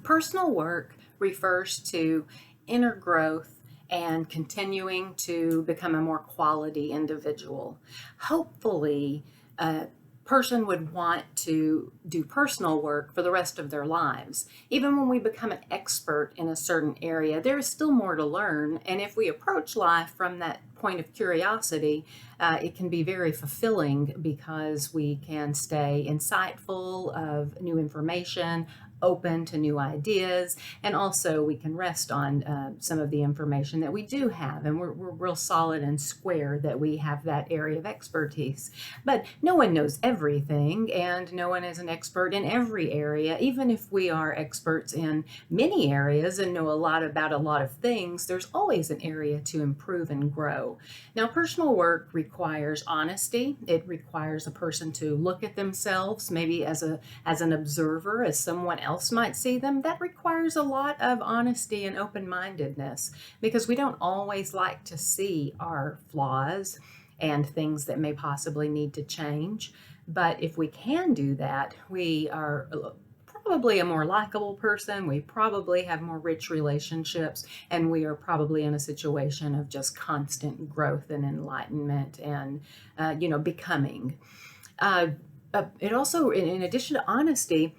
Personal work refers to inner growth and continuing to become a more quality individual. Hopefully, a person would want to do personal work for the rest of their lives. Even when we become an expert in a certain area, there is still more to learn. And if we approach life from that point of curiosity, it can be very fulfilling because we can stay insightful of new information, open to new ideas, and also we can rest on some of the information that we do have, and we're real solid and square that we have that area of expertise. But no one knows everything, and no one is an expert in every area. Even if we are experts in many areas and know a lot about a lot of things, there's always an area to improve and grow. Now, personal work requires honesty. It requires a person to look at themselves, maybe as an observer, as someone else might see them. That requires a lot of honesty and open-mindedness, because we don't always like to see our flaws and things that may possibly need to change. But if we can do that, we are probably a more likable person. We probably have more rich relationships, and we are probably in a situation of just constant growth and enlightenment and, becoming. It also, in addition to honesty,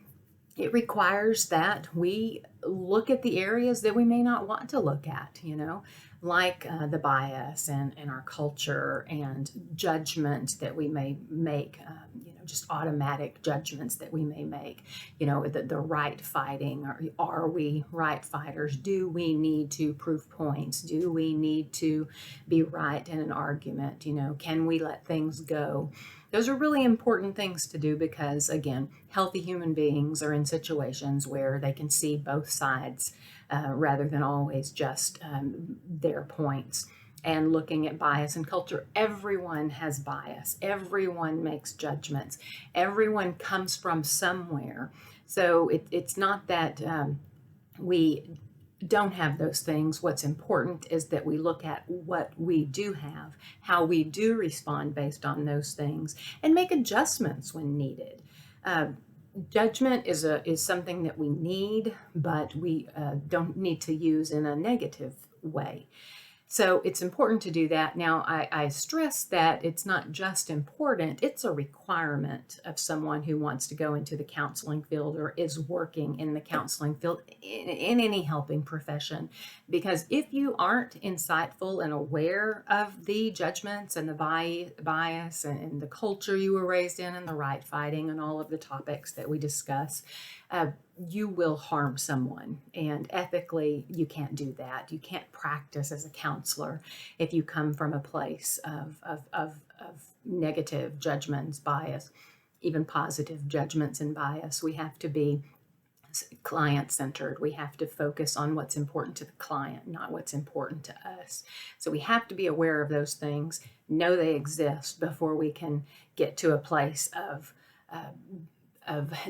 it requires that we look at the areas that we may not want to look at, like the bias and our culture and judgment that we may make, just automatic judgments that we may make, the right fighting. Are we right fighters? Do we need to prove points? Do we need to be right in an argument? Can we let things go? Those are really important things to do because, again, healthy human beings are in situations where they can see both sides rather than always just their points. And looking at bias and culture, everyone has bias. Everyone makes judgments. Everyone comes from somewhere. So it's not that we don't have those things. What's important is that we look at what we do have, how we do respond based on those things, and make adjustments when needed. Judgment is something that we need, but we don't need to use in a negative way. So it's important to do that. Now, I stress that it's not just important, it's a requirement of someone who wants to go into the counseling field or is working in the counseling field in any helping profession. Because if you aren't insightful and aware of the judgments and the bias and the culture you were raised in and the right fighting and all of the topics that we discuss, you will harm someone. And ethically, you can't do that. You can't practice as a counselor if you come from a place of negative judgments, bias, even positive judgments and bias. We have to be client-centered. We have to focus on what's important to the client, not what's important to us. So we have to be aware of those things, know they exist before we can get to a place of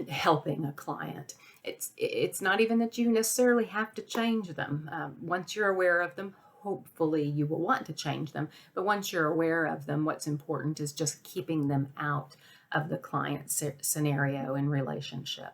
helping a client. It's not even that you necessarily have to change them. Once you're aware of them, hopefully you will want to change them. But once you're aware of them, what's important is just keeping them out of the client scenario and relationship.